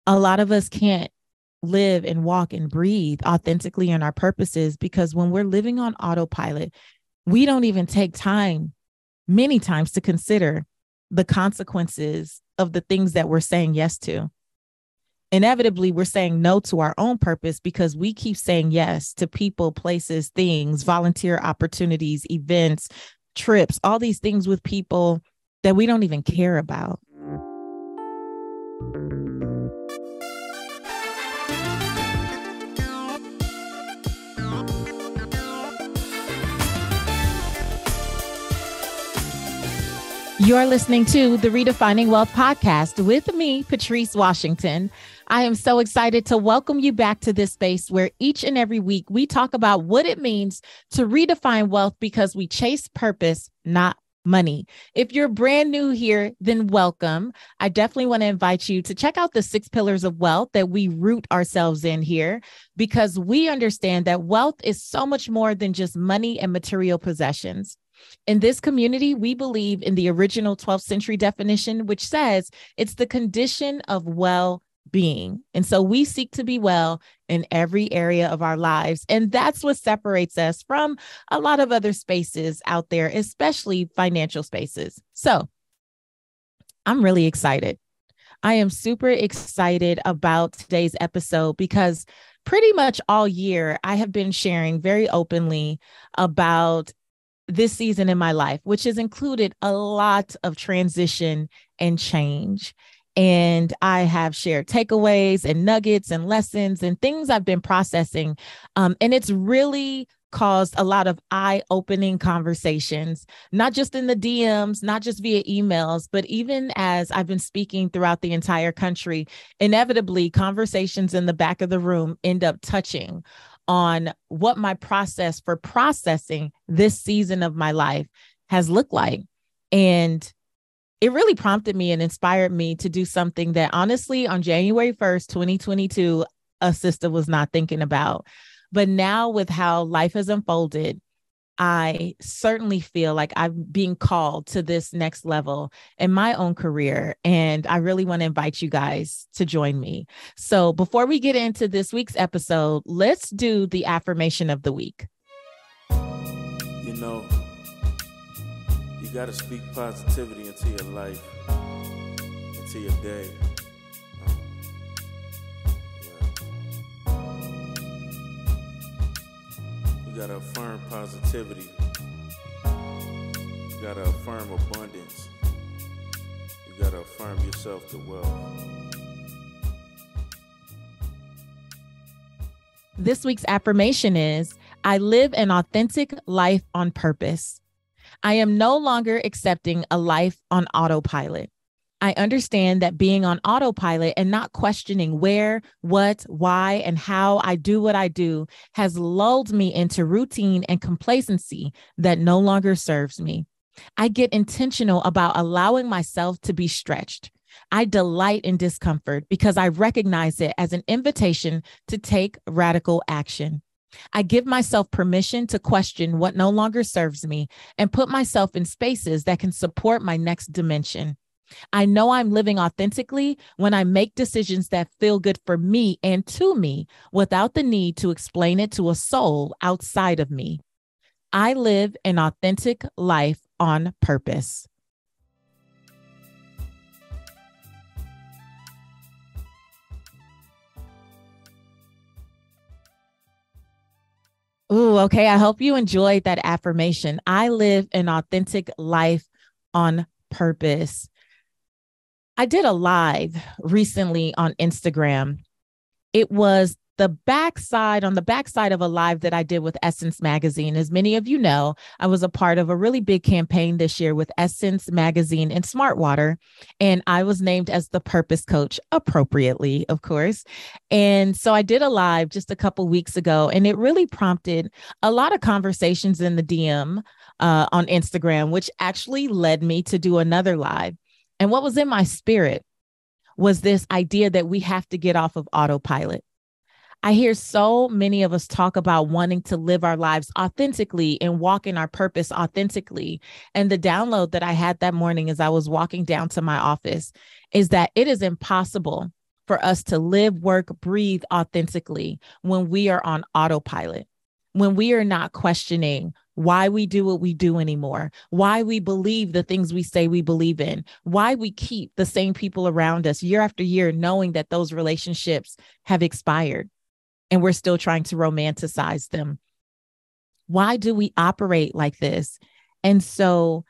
A lot of us can't live and walk and breathe authentically in our purposes because when we're living on autopilot, we don't even take time many times to consider the consequences of the things that we're saying yes to. Inevitably, we're saying no to our own purpose because we keep saying yes to people, places, things, volunteer opportunities, events, trips, all these things with people that we don't even care about. You're listening to the Redefining Wealth Podcast with me, Patrice Washington. I am so excited to welcome you back to this space where each and every week we talk about what it means to redefine wealth because we chase purpose, not money. If you're brand new here, then welcome. I definitely want to invite you to check out the 6 pillars of wealth that we root ourselves in here because we understand that wealth is so much more than just money and material possessions. In this community, we believe in the original 12th century definition, which says it's the condition of well-being. And so we seek to be well in every area of our lives. And that's what separates us from a lot of other spaces out there, especially financial spaces. So I'm really excited. I am super excited about today's episode because pretty much all year I have been sharing very openly about this season in my life, which has included a lot of transition and change. And I have shared takeaways and nuggets and lessons and things I've been processing. And it's really caused a lot of eye-opening conversations, not just in the DMs, not just via emails, but even as I've been speaking throughout the entire country, inevitably conversations in the back of the room end up touching on what my process for processing this season of my life has looked like. And it really prompted me and inspired me to do something that honestly on January 1st, 2022, a sister was not thinking about. But now with how life has unfolded, I certainly feel like I'm being called to this next level in my own career. And I really want to invite you guys to join me. So before we get into this week's episode, let's do the affirmation of the week. You know, you got to speak positivity into your life, into your day. You gotta affirm positivity. You gotta affirm abundance. You gotta affirm yourself to wealth. This week's affirmation is, I live an authentic life on purpose. I am no longer accepting a life on autopilot. I understand that being on autopilot and not questioning where, what, why, and how I do what I do has lulled me into routine and complacency that no longer serves me. I get intentional about allowing myself to be stretched. I delight in discomfort because I recognize it as an invitation to take radical action. I give myself permission to question what no longer serves me and put myself in spaces that can support my next dimension. I know I'm living authentically when I make decisions that feel good for me and to me without the need to explain it to a soul outside of me. I live an authentic life on purpose. Ooh, okay. I hope you enjoyed that affirmation. I live an authentic life on purpose. I did a live recently on Instagram. It was on the backside of a live that I did with Essence Magazine. As many of you know, I was a part of a really big campaign this year with Essence Magazine and Smartwater, and I was named as the Purpose Coach, appropriately, of course. And so I did a live just a couple weeks ago, and it really prompted a lot of conversations in the DM on Instagram, which actually led me to do another live. And what was in my spirit was this idea that we have to get off of autopilot. I hear so many of us talk about wanting to live our lives authentically and walk in our purpose authentically. And the download that I had that morning as I was walking down to my office is that it is impossible for us to live, work, breathe authentically when we are on autopilot, when we are not questioning why we do what we do anymore, why we believe the things we say we believe in, why we keep the same people around us year after year, knowing that those relationships have expired and we're still trying to romanticize them. Why do we operate like this? And so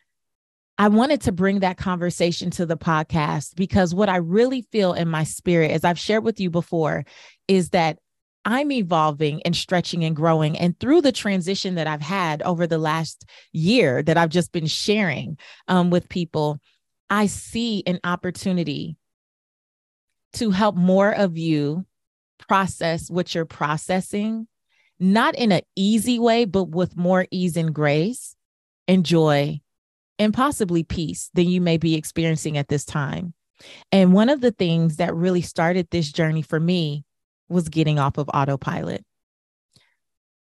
I wanted to bring that conversation to the podcast because what I really feel in my spirit, as I've shared with you before, is that I'm evolving and stretching and growing. And through the transition that I've had over the last year that I've just been sharing with people, I see an opportunity to help more of you process what you're processing, not in an easy way, but with more ease and grace and joy and possibly peace than you may be experiencing at this time. And one of the things that really started this journey for me was getting off of autopilot.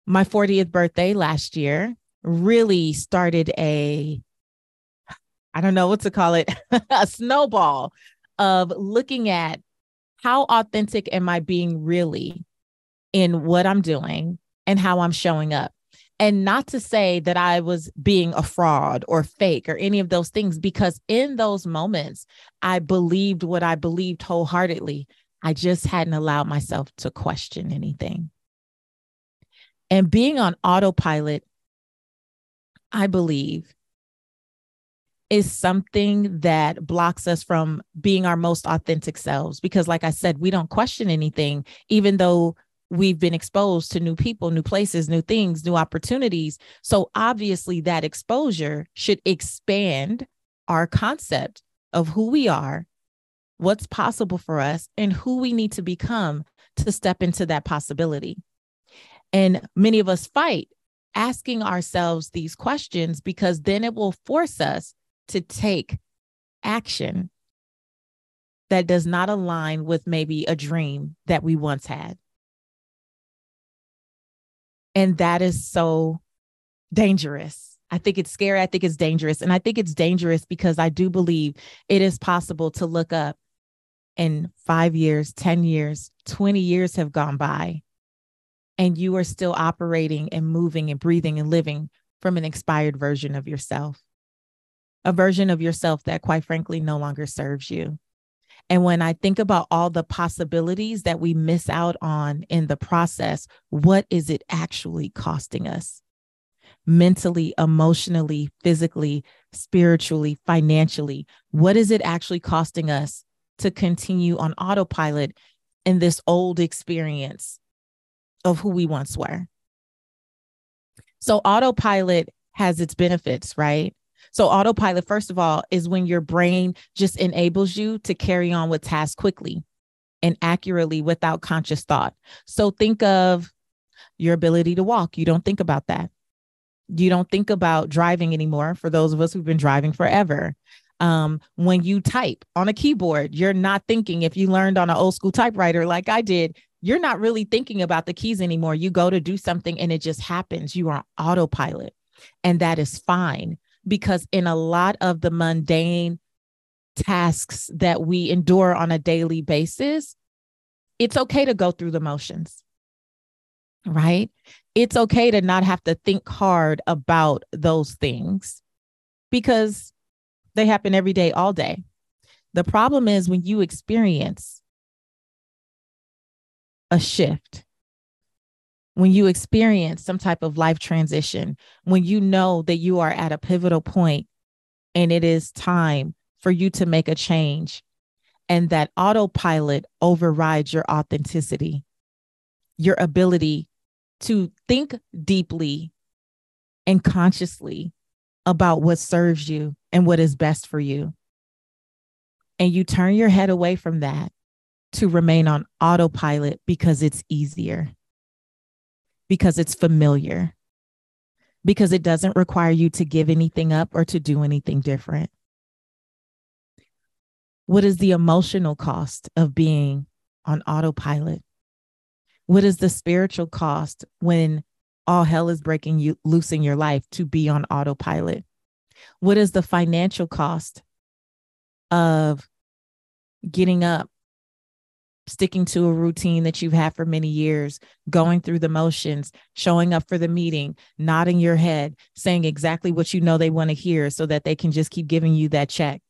My 40th birthday last year really started I don't know what to call it, a snowball of looking at how authentic am I being really in what I'm doing and how I'm showing up. And not to say that I was being a fraud or fake or any of those things, because in those moments, I believed what I believed wholeheartedly. I just hadn't allowed myself to question anything. And being on autopilot, I believe, is something that blocks us from being our most authentic selves. Because like I said, we don't question anything, even though we've been exposed to new people, new places, new things, new opportunities. So obviously that exposure should expand our concept of who we are, what's possible for us, and who we need to become to step into that possibility. And many of us fight asking ourselves these questions because then it will force us to take action that does not align with maybe a dream that we once had. And that is so dangerous. I think it's scary. I think it's dangerous. And I think it's dangerous because I do believe it is possible to look up and 5 years, 10 years, 20 years have gone by, and you are still operating and moving and breathing and living from an expired version of yourself, a version of yourself that, quite frankly, no longer serves you. And when I think about all the possibilities that we miss out on in the process, what is it actually costing us? Mentally, emotionally, physically, spiritually, financially, what is it actually costing us to continue on autopilot in this old experience of who we once were? So autopilot has its benefits, right? So autopilot, first of all, is when your brain just enables you to carry on with tasks quickly and accurately without conscious thought. So think of your ability to walk. You don't think about that. You don't think about driving anymore. For those of us who've been driving forever, when you type on a keyboard, you're not thinking. If you learned on an old school typewriter like I did, you're not really thinking about the keys anymore. You go to do something and it just happens. You are on autopilot, and that is fine. Because in a lot of the mundane tasks that we endure on a daily basis, it's okay to go through the motions, right? It's okay to not have to think hard about those things because they happen every day, all day. The problem is when you experience a shift, when you experience some type of life transition, when you know that you are at a pivotal point and it is time for you to make a change, and that autopilot overrides your authenticity, your ability to think deeply and consciously about what serves you and what is best for you. And you turn your head away from that to remain on autopilot because it's easier, because it's familiar, because it doesn't require you to give anything up or to do anything different. What is the emotional cost of being on autopilot? What is the spiritual cost when all hell is breaking loose in your life to be on autopilot? What is the financial cost of getting up sticking to a routine that you've had for many years, going through the motions, showing up for the meeting, nodding your head, saying exactly what you know they want to hear so that they can just keep giving you that check.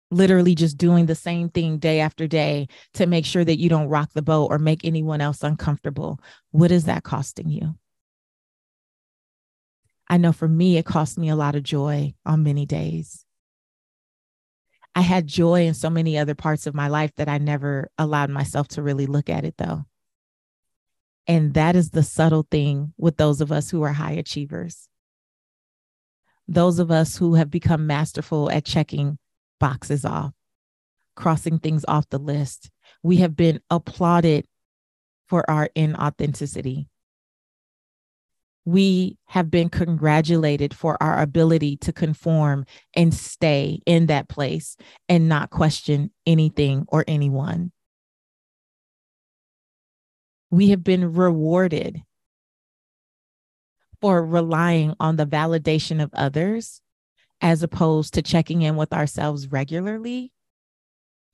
Literally just doing the same thing day after day to make sure that you don't rock the boat or make anyone else uncomfortable. What is that costing you? I know for me, it cost me a lot of joy on many days. I had joy in so many other parts of my life that I never allowed myself to really look at it, though. And that is the subtle thing with those of us who are high achievers. Those of us who have become masterful at checking boxes off, crossing things off the list. We have been applauded for our inauthenticity. We have been congratulated for our ability to conform and stay in that place and not question anything or anyone. We have been rewarded for relying on the validation of others as opposed to checking in with ourselves regularly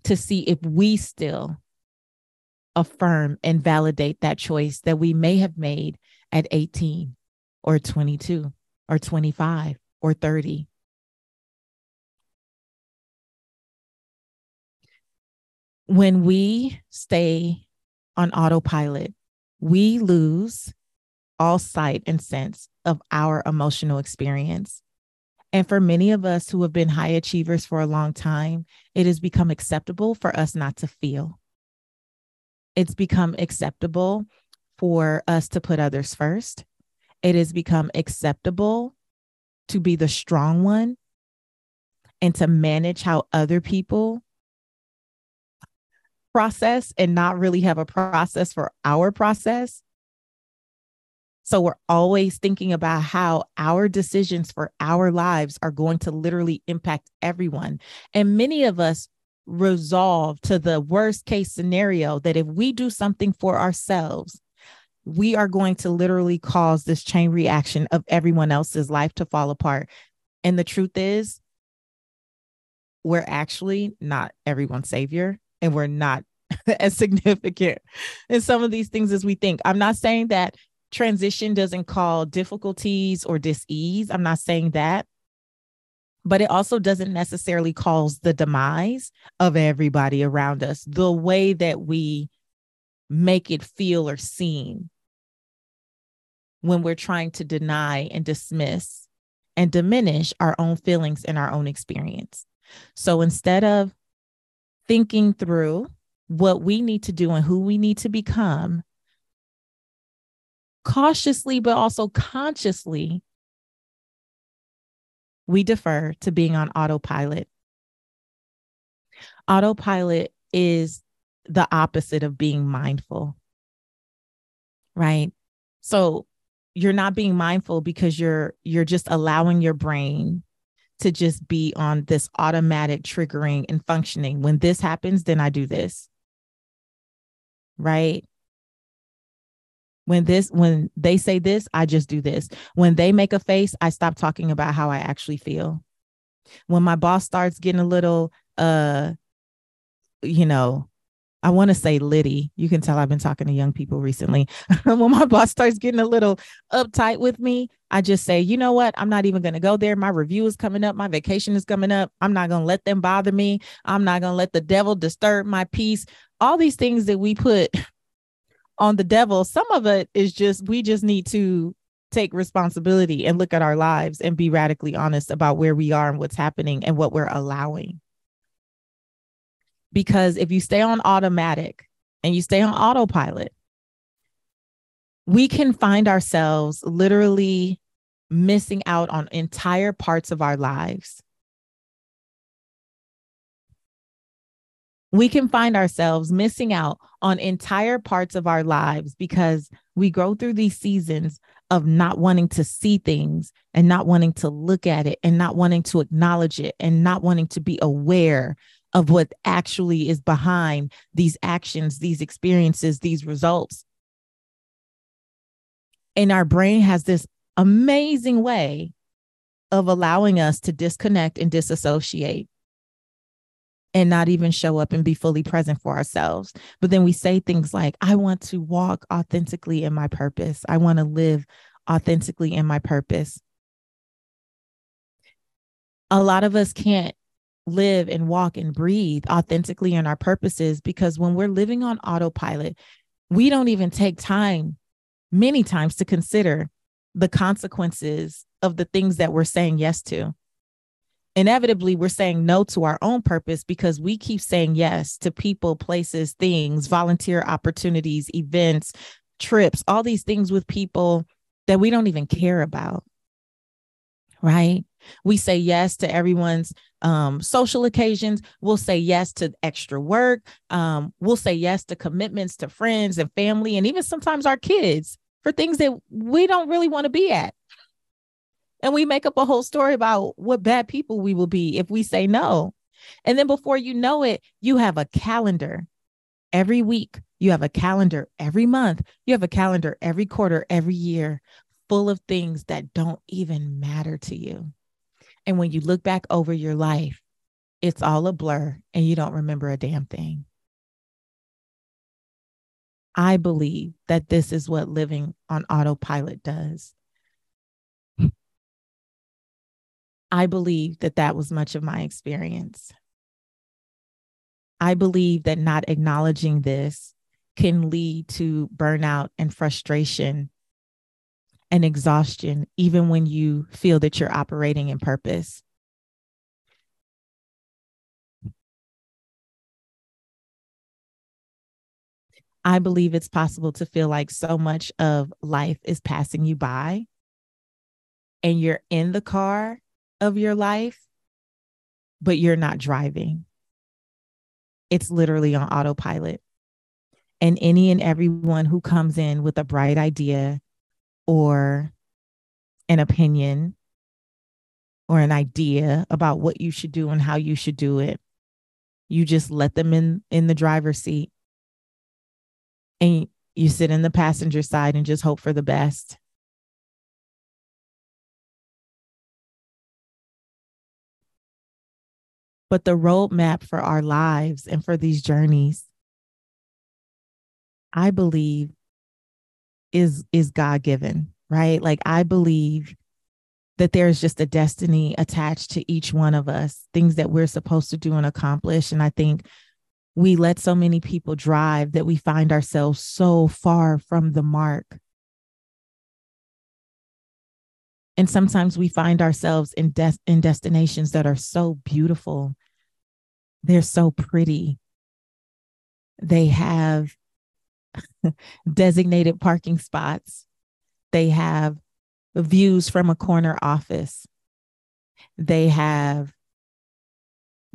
to see if we still affirm and validate that choice that we may have made at 18 or 22 or 25 or 30. When we stay on autopilot, we lose all sight and sense of our emotional experience. And for many of us who have been high achievers for a long time, it has become acceptable for us not to feel. It's become acceptable for us to put others first. It has become acceptable to be the strong one and to manage how other people process and not really have a process for our process. So we're always thinking about how our decisions for our lives are going to literally impact everyone. And many of us resolve to the worst case scenario that if we do something for ourselves, we are going to literally cause this chain reaction of everyone else's life to fall apart. And the truth is, we're actually not everyone's savior, and we're not as significant in some of these things as we think. I'm not saying that transition doesn't cause difficulties or dis-ease. I'm not saying that. But it also doesn't necessarily cause the demise of everybody around us, the way that we make it feel or seem when we're trying to deny and dismiss and diminish our own feelings and our own experience. So instead of thinking through what we need to do and who we need to become, cautiously, but also consciously, we defer to being on autopilot. Autopilot is the opposite of being mindful, right? So you're not being mindful because you're just allowing your brain to just be on this automatic triggering and functioning. When this happens, then I do this, right? When they say this, I just do this. When they make a face, I stop talking about how I actually feel. When my boss starts getting a little, I want to say litty. You can tell I've been talking to young people recently. When my boss starts getting a little uptight with me, I just say, you know what? I'm not even going to go there. My review is coming up. My vacation is coming up. I'm not going to let them bother me. I'm not going to let the devil disturb my peace. All these things that we put on the devil, some of it is just, we just need to take responsibility and look at our lives and be radically honest about where we are and what's happening and what we're allowing. Because if you stay on automatic and you stay on autopilot, we can find ourselves literally missing out on entire parts of our lives. We can find ourselves missing out on entire parts of our lives because we go through these seasons of not wanting to see things and not wanting to look at it and not wanting to acknowledge it and not wanting to be aware of what actually is behind these actions, these experiences, these results. And our brain has this amazing way of allowing us to disconnect and disassociate. and not even show up and be fully present for ourselves. But then we say things like, I want to walk authentically in my purpose. I want to live authentically in my purpose. A lot of us can't live and walk and breathe authentically in our purposes because when we're living on autopilot, we don't even take time many times to consider the consequences of the things that we're saying yes to. Inevitably, we're saying no to our own purpose because we keep saying yes to people, places, things, volunteer opportunities, events, trips, all these things with people that we don't even care about. Right? We say yes to everyone's social occasions. We'll say yes to extra work. We'll say yes to commitments to friends and family, and even sometimes our kids for things that we don't really want to be at. And we make up a whole story about what bad people we will be if we say no. And then before you know it, you have a calendar every week. You have a calendar every month. You have a calendar every quarter, every year, full of things that don't even matter to you. And when you look back over your life, it's all a blur and you don't remember a damn thing. I believe that this is what living on autopilot does. I believe that that was much of my experience. I believe that not acknowledging this can lead to burnout and frustration and exhaustion, even when you feel that you're operating in purpose. I believe it's possible to feel like so much of life is passing you by and you're in the car of your life, but you're not driving. It's literally on autopilot. And any and everyone who comes in with a bright idea or an opinion or an idea about what you should do and how you should do it, you just let them in the driver's seat and you sit in the passenger side and just hope for the best. But the roadmap for our lives and for these journeys, I believe is God-given, right? Like I believe that there's just a destiny attached to each one of us, things that we're supposed to do and accomplish. And I think we let so many people drive that we find ourselves so far from the mark. And sometimes we find ourselves in destinations that are so beautiful. They're so pretty. They have designated parking spots. They have views from a corner office. They have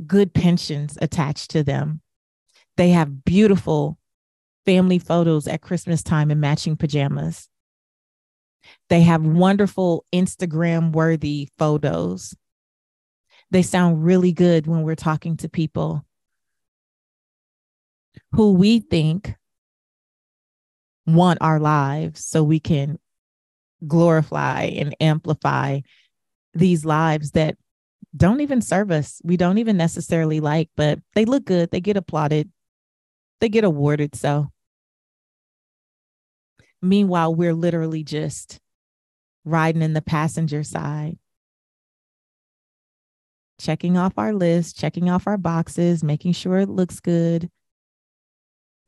good pensions attached to them. They have beautiful family photos at Christmas time in matching pajamas. They have wonderful Instagram-worthy photos. They sound really good when we're talking to people who we think want our lives so we can glorify and amplify these lives that don't even serve us. We don't even necessarily like, but they look good. They get applauded. They get awarded. So meanwhile, we're literally just riding in the passenger side, checking off our list, checking off our boxes, making sure it looks good,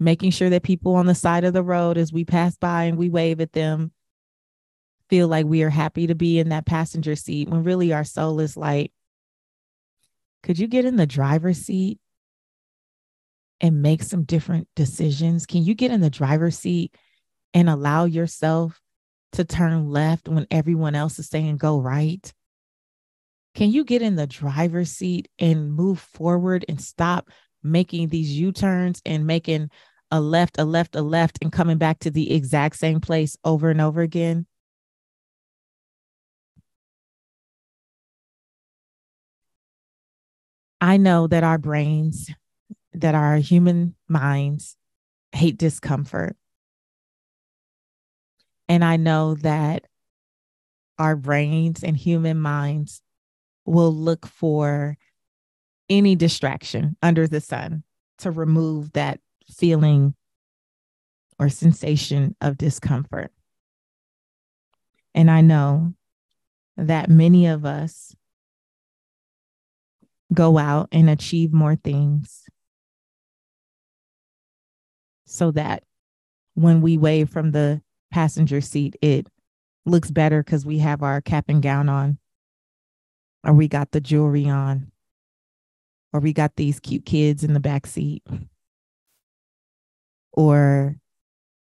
making sure that people on the side of the road as we pass by and we wave at them feel like we are happy to be in that passenger seat when really our soul is like, could you get in the driver's seat and make some different decisions? Can you get in the driver's seat and allow yourself to turn left when everyone else is saying go right? Can you get in the driver's seat and move forward and stop making these U-turns and making a left, and coming back to the exact same place over and over again? I know that our brains, that our human minds hate discomfort. And I know that our brains and human minds will look for any distraction under the sun to remove that feeling or sensation of discomfort. And I know that many of us go out and achieve more things so that when we wave from the passenger seat, it looks better because we have our cap and gown on, or we got the jewelry on, or we got these cute kids in the back seat, or,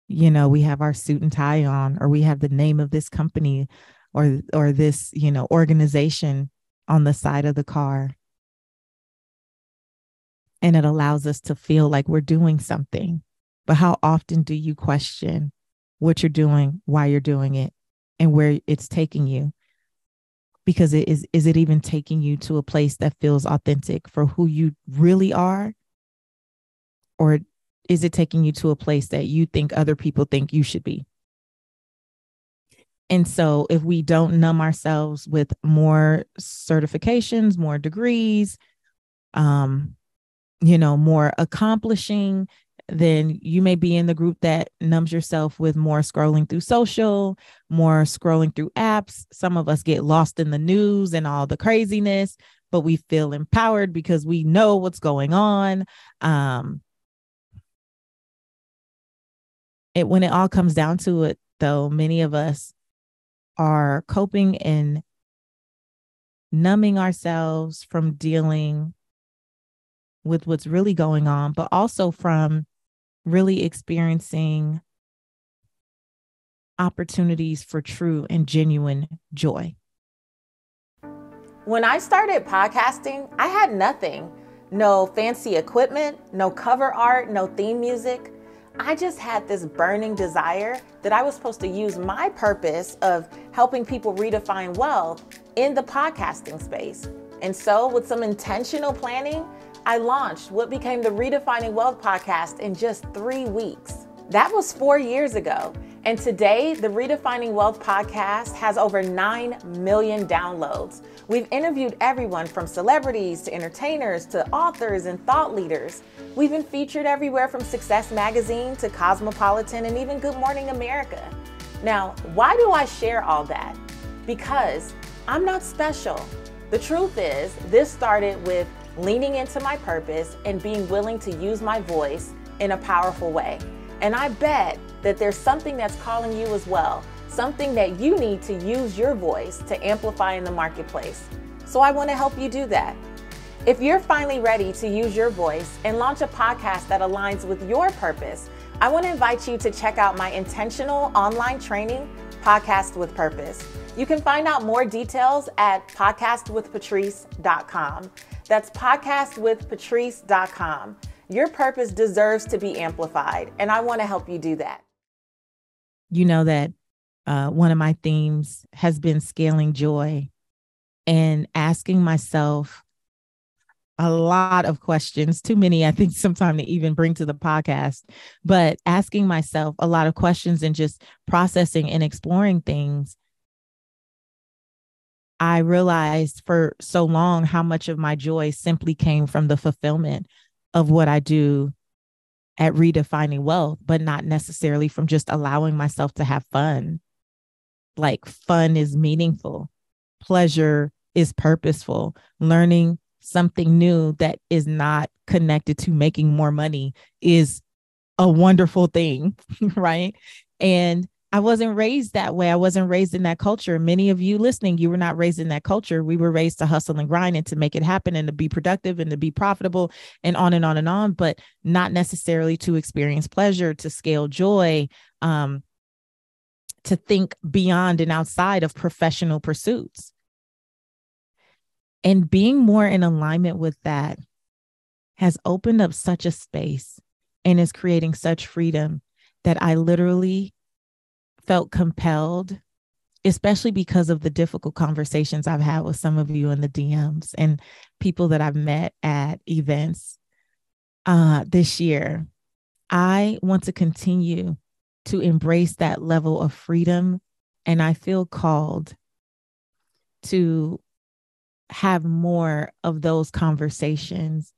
you know, we have our suit and tie on, or we have the name of this company or this, you know, organization on the side of the car. And it allows us to feel like we're doing something. But how often do you question what you're doing, why you're doing it, and where it's taking you? Because is it even taking you to a place that feels authentic for who you really are? Or is it taking you to a place that you think other people think you should be? And so if we don't numb ourselves with more certifications, more degrees, you know, more accomplishing, then you may be in the group that numbs yourself with more scrolling through social, more scrolling through apps. Some of us get lost in the news and all the craziness, but we feel empowered because we know what's going on. When it all comes down to it, though, many of us are coping and numbing ourselves from dealing with what's really going on, but also from really experiencing opportunities for true and genuine joy. When I started podcasting, I had nothing. No fancy equipment, no cover art, no theme music. I just had this burning desire that I was supposed to use my purpose of helping people redefine wealth in the podcasting space. And so with some intentional planning, I launched what became the Redefining Wealth Podcast in just 3 weeks. That was 4 years ago. And today, the Redefining Wealth Podcast has over 9 million downloads. We've interviewed everyone from celebrities to entertainers to authors and thought leaders. We've been featured everywhere from Success Magazine to Cosmopolitan and even Good Morning America. Now, why do I share all that? Because I'm not special. The truth is, this started with leaning into my purpose and being willing to use my voice in a powerful way. And I bet that there's something that's calling you as well, something that you need to use your voice to amplify in the marketplace. So I want to help you do that. If you're finally ready to use your voice and launch a podcast that aligns with your purpose, I want to invite you to check out my intentional online training, Podcast with Purpose. You can find out more details at podcastwithpatrice.com. That's podcastwithpatrice.com. Your purpose deserves to be amplified, and I want to help you do that. You know that one of my themes has been scaling joy and asking myself a lot of questions, too many, I think, sometimes to even bring to the podcast, but asking myself a lot of questions and just processing and exploring things. I realized for so long how much of my joy simply came from the fulfillment of what I do at Redefining Wealth, but not necessarily from just allowing myself to have fun. Like, fun is meaningful. Pleasure is purposeful. Learning something new that is not connected to making more money is a wonderful thing, right? And I wasn't raised that way. I wasn't raised in that culture. Many of you listening, you were not raised in that culture. We were raised to hustle and grind and to make it happen and to be productive and to be profitable and on and on and on, but not necessarily to experience pleasure, to scale joy, to think beyond and outside of professional pursuits. And being more in alignment with that has opened up such a space and is creating such freedom that I literally felt compelled, especially because of the difficult conversations I've had with some of you in the DMs and people that I've met at events this year. I want to continue to embrace that level of freedom, and I feel called to have more of those conversations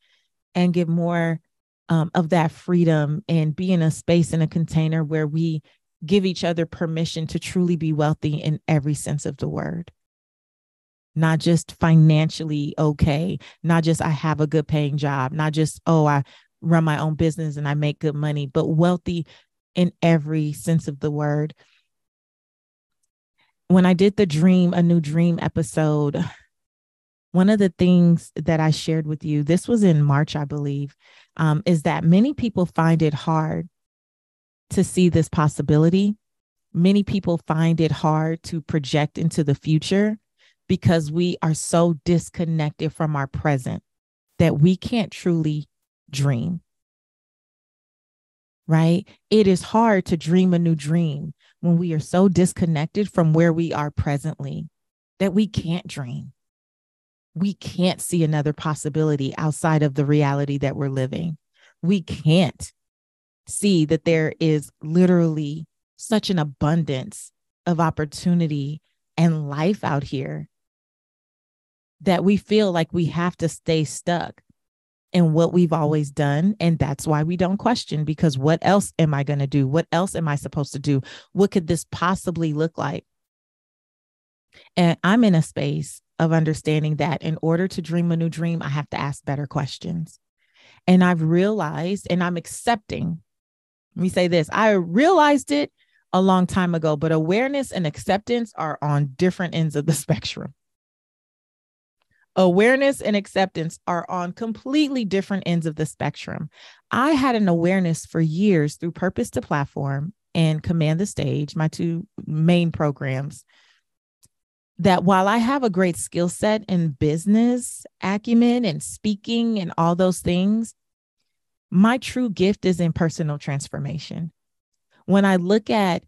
and give more of that freedom and be in a space, in a container where we give each other permission to truly be wealthy in every sense of the word. Not just financially okay, not just I have a good paying job, not just, oh, I run my own business and I make good money, but wealthy in every sense of the word. When I did a new dream episode, one of the things that I shared with you, this was in March, I believe, is that many people find it hard to see this possibility. Many people find it hard to project into the future because we are so disconnected from our present that we can't truly dream. Right? It is hard to dream a new dream when we are so disconnected from where we are presently that we can't dream. We can't see another possibility outside of the reality that we're living. We can't see that there is literally such an abundance of opportunity and life out here that we feel like we have to stay stuck in what we've always done. And that's why we don't question, because what else am I going to do? What else am I supposed to do? What could this possibly look like? And I'm in a space of understanding that in order to dream a new dream, I have to ask better questions. And I've realized, and I'm accepting, let me say this, I realized it a long time ago, but awareness and acceptance are on different ends of the spectrum. Awareness and acceptance are on completely different ends of the spectrum. I had an awareness for years through Purpose to Platform and Command the Stage, my two main programs, that while I have a great skill set in business acumen and speaking and all those things, my true gift is in personal transformation. When I look at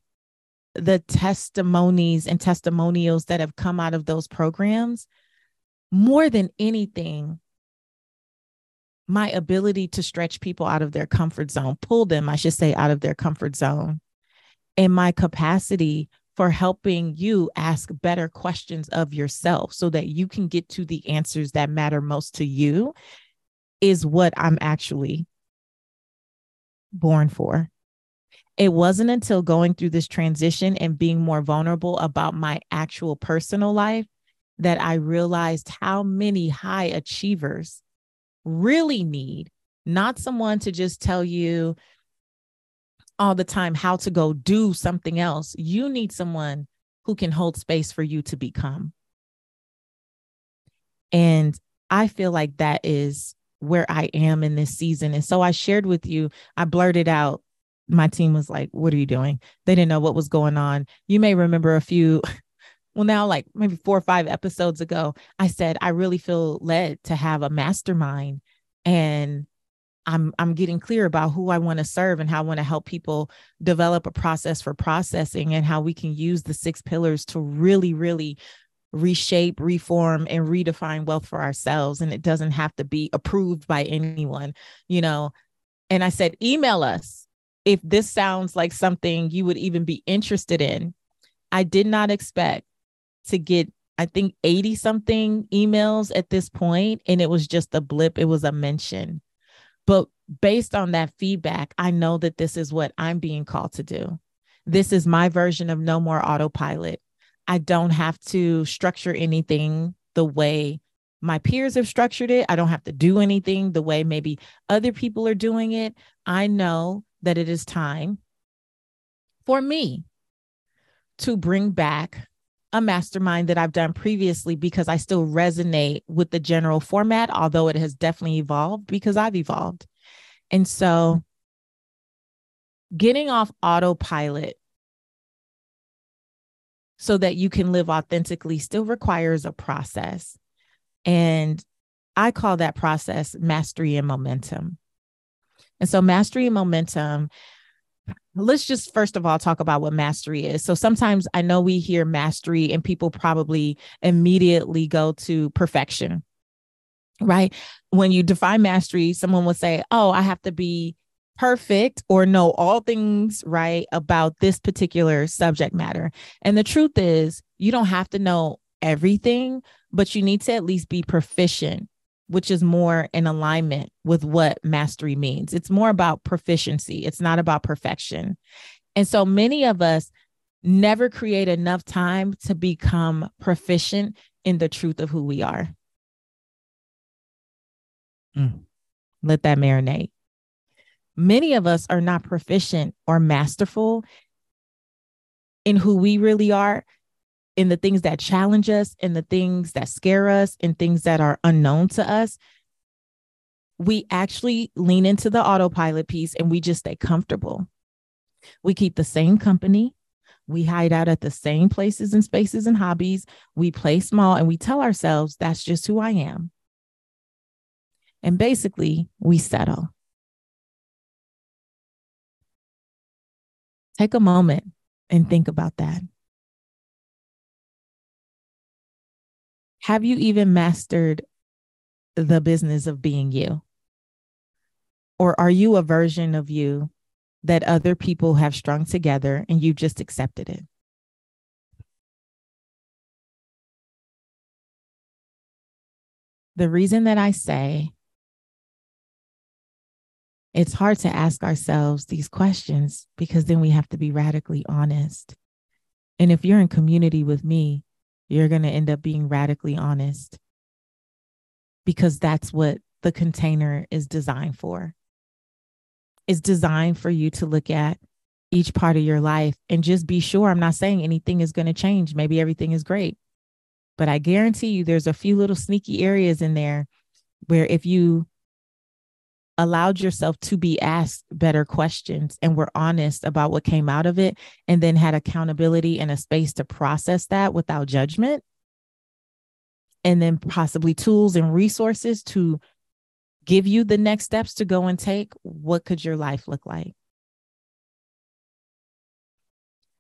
the testimonies and testimonials that have come out of those programs, more than anything, my ability to stretch people out of their comfort zone, pull them, I should say, out of their comfort zone, and my capacity for helping you ask better questions of yourself so that you can get to the answers that matter most to you is what I'm actually born for. It wasn't until going through this transition and being more vulnerable about my actual personal life that I realized how many high achievers really need not someone to just tell you all the time how to go do something else. You need someone who can hold space for you to become. And I feel like that is where I am in this season. And so I shared with you, I blurted out, my team was like, what are you doing? They didn't know what was going on. You may remember now like maybe 4 or 5 episodes ago, I said, I really feel led to have a mastermind, and I'm getting clear about who I want to serve and how I want to help people develop a process for processing and how we can use the 6 pillars to really, really reshape, reform, and redefine wealth for ourselves. And it doesn't have to be approved by anyone, And I said, email us if this sounds like something you would even be interested in. I did not expect to get, I think, 80 something emails at this point. And it was just a blip. It was a mention. But based on that feedback, I know that this is what I'm being called to do. This is my version of no more autopilot. I don't have to structure anything the way my peers have structured it. I don't have to do anything the way maybe other people are doing it. I know that it is time for me to bring back a mastermind that I've done previously because I still resonate with the general format, although it has definitely evolved because I've evolved. And so getting off autopilot so that you can live authentically still requires a process. And I call that process mastery and momentum. And so mastery and momentum, let's just first of all talk about what mastery is. So sometimes I know we hear mastery and people probably immediately go to perfection, right? When you define mastery, someone will say, oh, I have to be perfect or know all things right about this particular subject matter. And the truth is, you don't have to know everything, but you need to at least be proficient, which is more in alignment with what mastery means. It's more about proficiency. It's not about perfection. And so many of us never create enough time to become proficient in the truth of who we are. Let that marinate. Many of us are not proficient or masterful in who we really are, in the things that challenge us, in the things that scare us, in things that are unknown to us. We actually lean into the autopilot piece and we just stay comfortable. We keep the same company. We hide out at the same places and spaces and hobbies. We play small and we tell ourselves that's just who I am. And basically, we settle. Take a moment and think about that. Have you even mastered the business of being you? Or are you a version of you that other people have strung together and you just accepted it? The reason that I say it's hard to ask ourselves these questions because then we have to be radically honest. And if you're in community with me, you're going to end up being radically honest because that's what the container is designed for. It's designed for you to look at each part of your life and just be sure. I'm not saying anything is going to change. Maybe everything is great, but I guarantee you there's a few little sneaky areas in there where if you allowed yourself to be asked better questions and were honest about what came out of it, and then had accountability and a space to process that without judgment, and then possibly tools and resources to give you the next steps to go and take, what could your life look like?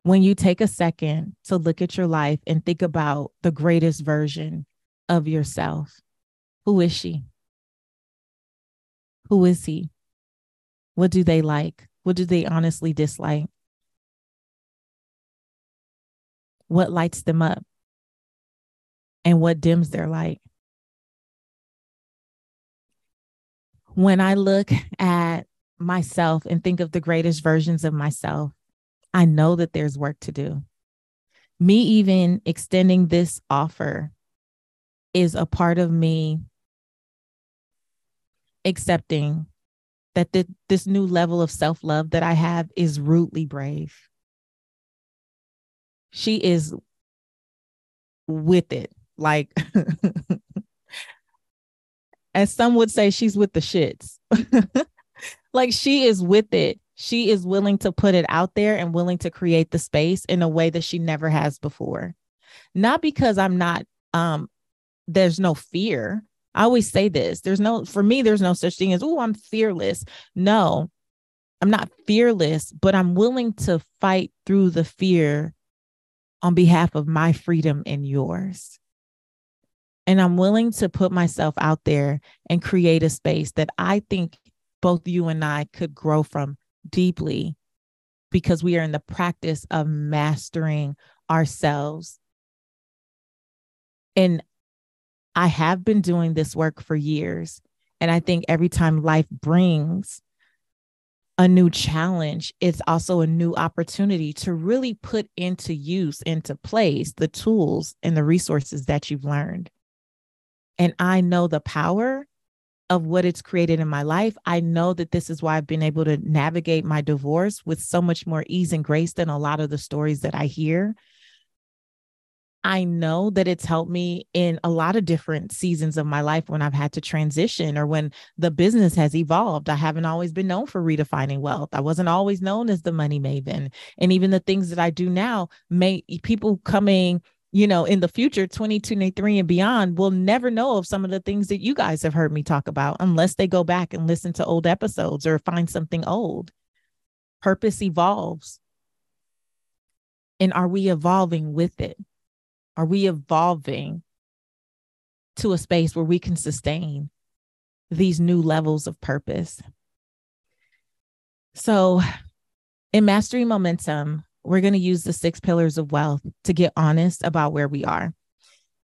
When you take a second to look at your life and think about the greatest version of yourself, who is she? Who is he? What do they like? What do they honestly dislike? What lights them up? And what dims their light? When I look at myself and think of the greatest versions of myself, I know that there's work to do. Me even extending this offer is a part of me accepting that this new level of self-love that I have is rudely brave. She is with it. Like, as some would say, she's with the shits. Like, she is with it. She is willing to put it out there and willing to create the space in a way that she never has before. Not because I'm not, there's no fear. I always say this. For me, there's no such thing as, oh, I'm fearless. No, I'm not fearless, but I'm willing to fight through the fear on behalf of my freedom and yours. And I'm willing to put myself out there and create a space that I think both you and I could grow from deeply, because we are in the practice of mastering ourselves. And I have been doing this work for years. And I think every time life brings a new challenge, it's also a new opportunity to really put into use, into place, the tools and the resources that you've learned. And I know the power of what it's created in my life. I know that this is why I've been able to navigate my divorce with so much more ease and grace than a lot of the stories that I hear. I know that it's helped me in a lot of different seasons of my life when I've had to transition or when the business has evolved. I haven't always been known for redefining wealth. I wasn't always known as the money maven. And even the things that I do now, people coming, in the future, 2023 and beyond, will never know of some of the things that you guys have heard me talk about unless they go back and listen to old episodes or find something old. Purpose evolves. And are we evolving with it? Are we evolving to a space where we can sustain these new levels of purpose? So in Mastering Momentum, we're going to use the 6 pillars of wealth to get honest about where we are.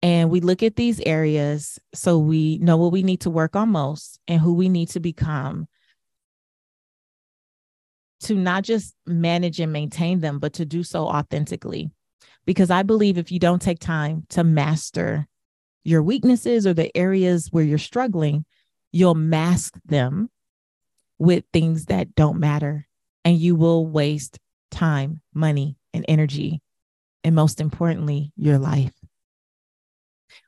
And we look at these areas so we know what we need to work on most and who we need to become to not just manage and maintain them, but to do so authentically. Because I believe if you don't take time to master your weaknesses or the areas where you're struggling, you'll mask them with things that don't matter. And you will waste time, money, and energy. And most importantly, your life.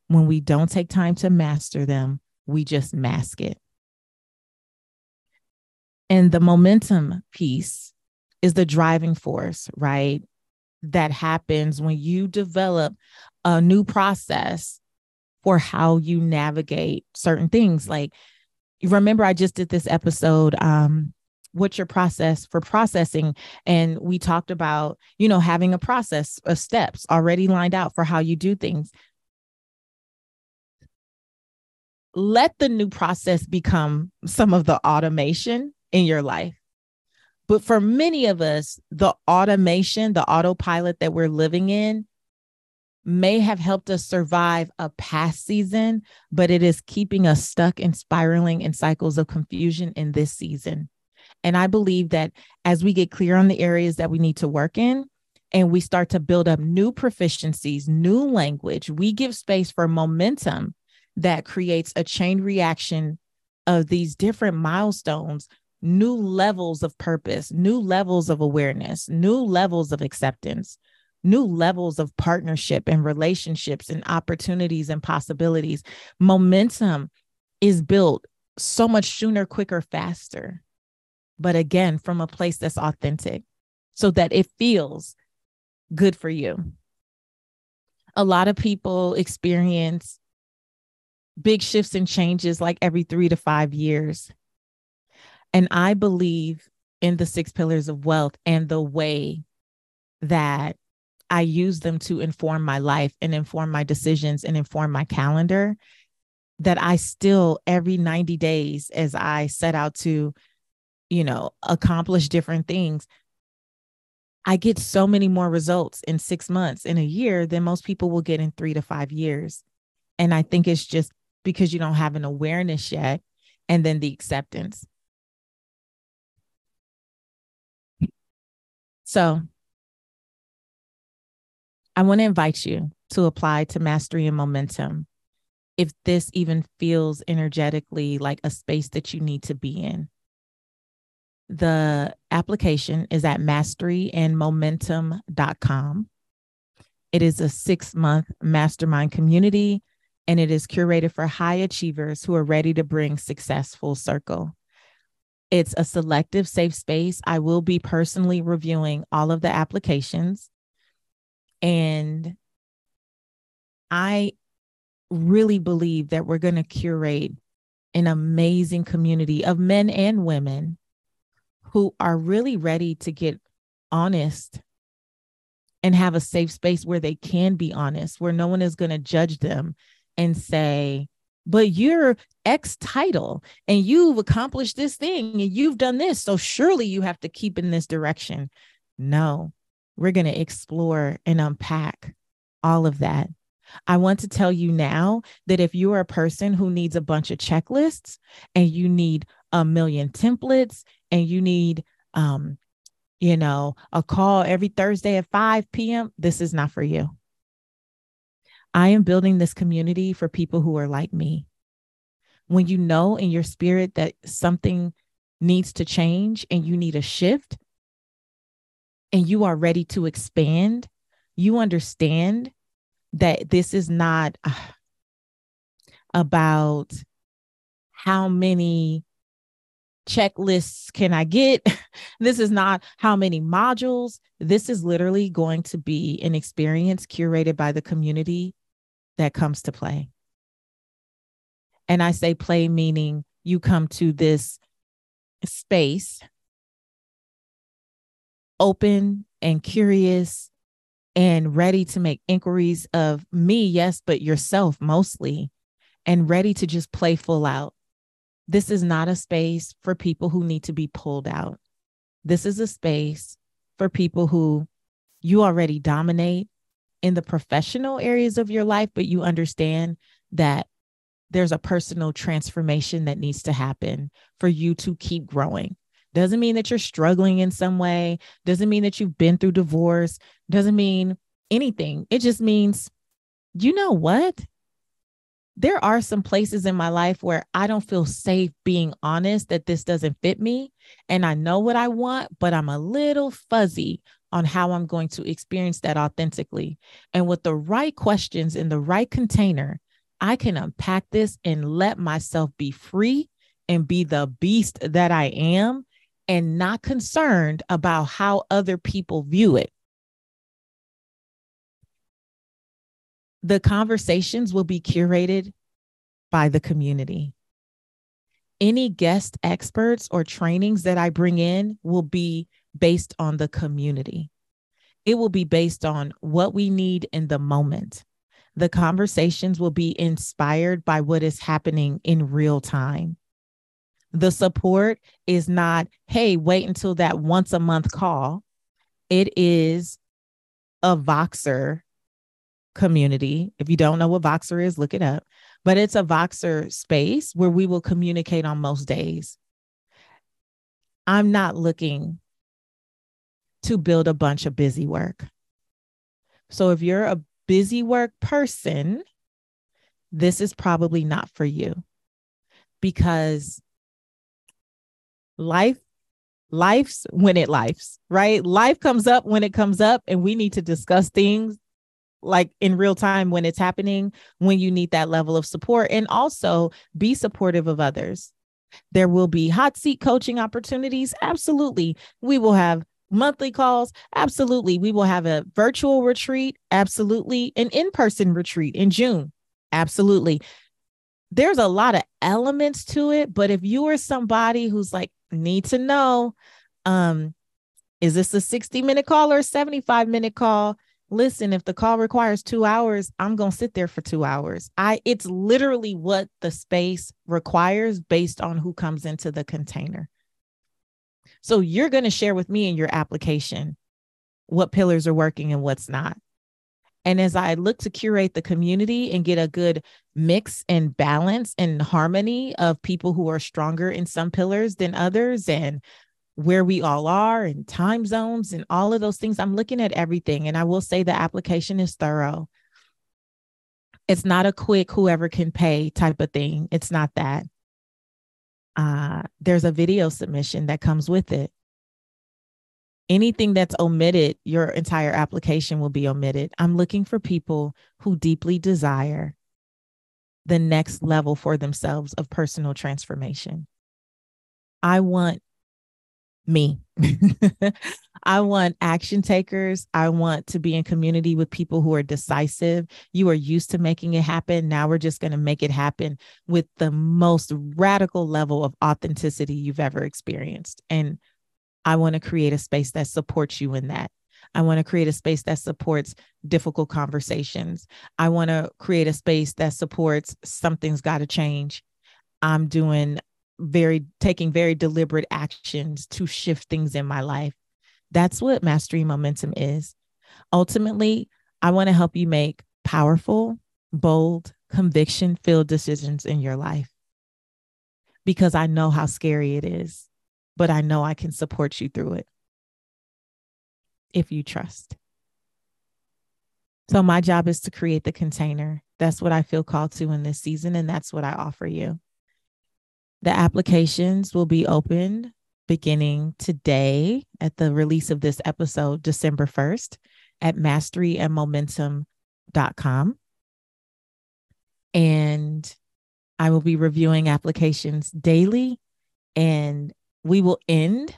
When we don't take time to master them, we just mask it. And the momentum piece is the driving force, right? That happens when you develop a new process for how you navigate certain things. Like, remember, I just did this episode, what's your process for processing? And we talked about, having a process of steps already lined out for how you do things. Let the new process become some of the automation in your life. But for many of us, the automation, the autopilot that we're living in may have helped us survive a past season, but it is keeping us stuck and spiraling in cycles of confusion in this season. And I believe that as we get clear on the areas that we need to work in, and we start to build up new proficiencies, new language, we give space for momentum that creates a chain reaction of these different milestones, new levels of purpose, new levels of awareness, new levels of acceptance, new levels of partnership and relationships and opportunities and possibilities. Momentum is built so much sooner, quicker, faster. But again, from a place that's authentic so that it feels good for you. A lot of people experience big shifts and changes like every 3 to 5 years. And I believe in the 6 pillars of wealth and the way that I use them to inform my life and inform my decisions and inform my calendar, that I still every 90 days, as I set out to, accomplish different things, I get so many more results in 6 months, in a year, than most people will get in 3 to 5 years. And I think it's just because you don't have an awareness yet, and then the acceptance. So I want to invite you to apply to Mastery and Momentum if this even feels energetically like a space that you need to be in. The application is at masteryandmomentum.com. It is a 6-month mastermind community, and it is curated for high achievers who are ready to bring success full circle. It's a selective, safe space. I will be personally reviewing all of the applications. And I really believe that we're going to curate an amazing community of men and women who are really ready to get honest and have a safe space where they can be honest, where no one is going to judge them and say, but you're X title and you've accomplished this thing and you've done this, so surely you have to keep in this direction. No, we're going to explore and unpack all of that. I want to tell you now that if you are a person who needs a bunch of checklists and you need a million templates and you need, a call every Thursday at 5 p.m., this is not for you. I am building this community for people who are like me. When you know in your spirit that something needs to change and you need a shift and you are ready to expand, you understand that this is not about how many checklists can I get. This is not how many modules. This is literally going to be an experience curated by the community that comes to play. And I say play, meaning you come to this space open and curious and ready to make inquiries of me, yes, but yourself mostly, and ready to just play full out. This is not a space for people who need to be pulled out. This is a space for people who you already dominate in the professional areas of your life, but you understand that there's a personal transformation that needs to happen for you to keep growing. Doesn't mean that you're struggling in some way. Doesn't mean that you've been through divorce. Doesn't mean anything. It just means, you know what? There are some places in my life where I don't feel safe being honest that this doesn't fit me. And I know what I want, but I'm a little fuzzy on how I'm going to experience that authentically. And with the right questions in the right container, I can unpack this and let myself be free and be the beast that I am and not concerned about how other people view it. The conversations will be curated by the community. Any guest experts or trainings that I bring in will be based on the community. It will be based on what we need in the moment. The conversations will be inspired by what is happening in real time. The support is not, hey, wait until that once a month call. It is a Voxer community. If you don't know what Voxer is, look it up. But it's a Voxer space where we will communicate on most days. I'm not looking to build a bunch of busy work. So if you're a busy work person, this is probably not for you, because life's when it lifes, right? Life comes up when it comes up, and we need to discuss things like in real time when it's happening, when you need that level of support, and also be supportive of others. There will be hot seat coaching opportunities. Absolutely. We will have monthly calls. Absolutely. We will have a virtual retreat. Absolutely. An in-person retreat in June. Absolutely. There's a lot of elements to it, but if you are somebody who's like, need to know, is this a 60-minute call or a 75-minute call? Listen, if the call requires 2 hours, I'm going to sit there for 2 hours. It's literally what the space requires based on who comes into the container. So you're going to share with me in your application what pillars are working and what's not. And as I look to curate the community and get a good mix and balance and harmony of people who are stronger in some pillars than others, and where we all are and time zones and all of those things, I'm looking at everything. And I will say the application is thorough. It's not a quick whoever can pay type of thing. It's not that. There's a video submission that comes with it. Anything that's omitted, your entire application will be omitted. I'm looking for people who deeply desire the next level for themselves of personal transformation. I want me. I want action takers. I want to be in community with people who are decisive. You are used to making it happen. Now we're just going to make it happen with the most radical level of authenticity you've ever experienced. And I want to create a space that supports you in that. I want to create a space that supports difficult conversations. I want to create a space that supports something's got to change. I'm taking very deliberate actions to shift things in my life. That's what Mastery Momentum is. Ultimately, I want to help you make powerful, bold, conviction-filled decisions in your life, because I know how scary it is, but I know I can support you through it if you trust. So my job is to create the container. That's what I feel called to in this season, and that's what I offer you. The applications will be open beginning today at the release of this episode, December 1st, at masteryandmomentum.com. And I will be reviewing applications daily, and we will end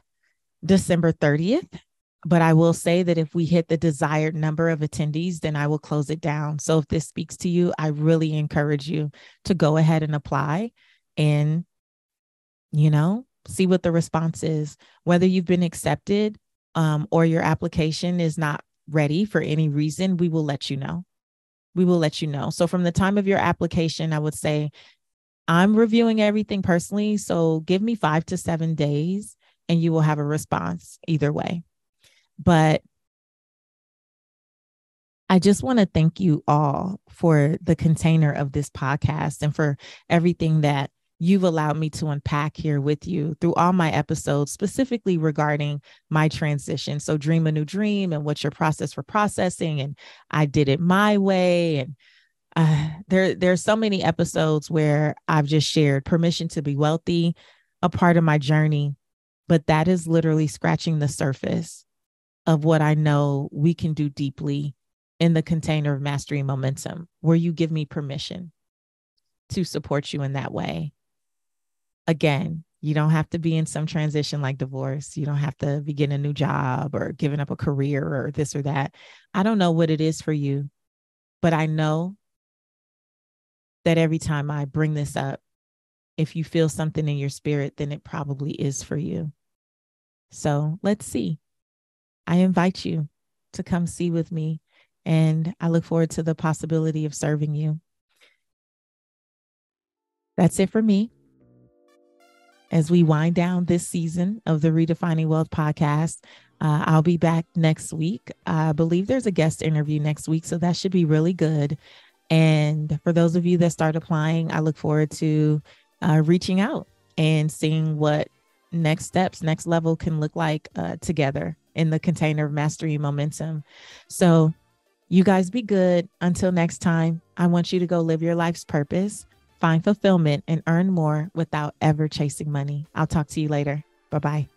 December 30th. But I will say that if we hit the desired number of attendees, then I will close it down. So if this speaks to you, I really encourage you to go ahead and apply and see what the response is, whether you've been accepted or your application is not ready for any reason. We will let you know. We will let you know. So from the time of your application, I would say I'm reviewing everything personally. So give me 5 to 7 days and you will have a response either way. But I just want to thank you all for the container of this podcast and for everything that you've allowed me to unpack here with you through all my episodes, specifically regarding my transition. So dream a new dream and what's your process for processing. And I did it my way. And there's so many episodes where I've just shared permission to be wealthy, a part of my journey, but that is literally scratching the surface of what I know we can do deeply in the container of mastery momentum, where you give me permission to support you in that way. Again, you don't have to be in some transition like divorce. You don't have to begin a new job or giving up a career or this or that. I don't know what it is for you, but I know that every time I bring this up, if you feel something in your spirit, then it probably is for you. So let's see. I invite you to come see with me, and I look forward to the possibility of serving you. That's it for me. As we wind down this season of the Redefining Wealth podcast, I'll be back next week. I believe there's a guest interview next week, so that should be really good. And for those of you that start applying, I look forward to reaching out and seeing what next steps, next level can look like together in the container of mastery and momentum. So you guys be good. Until next time, I want you to go live your life's purpose, find fulfillment, and earn more without ever chasing money. I'll talk to you later. Bye-bye.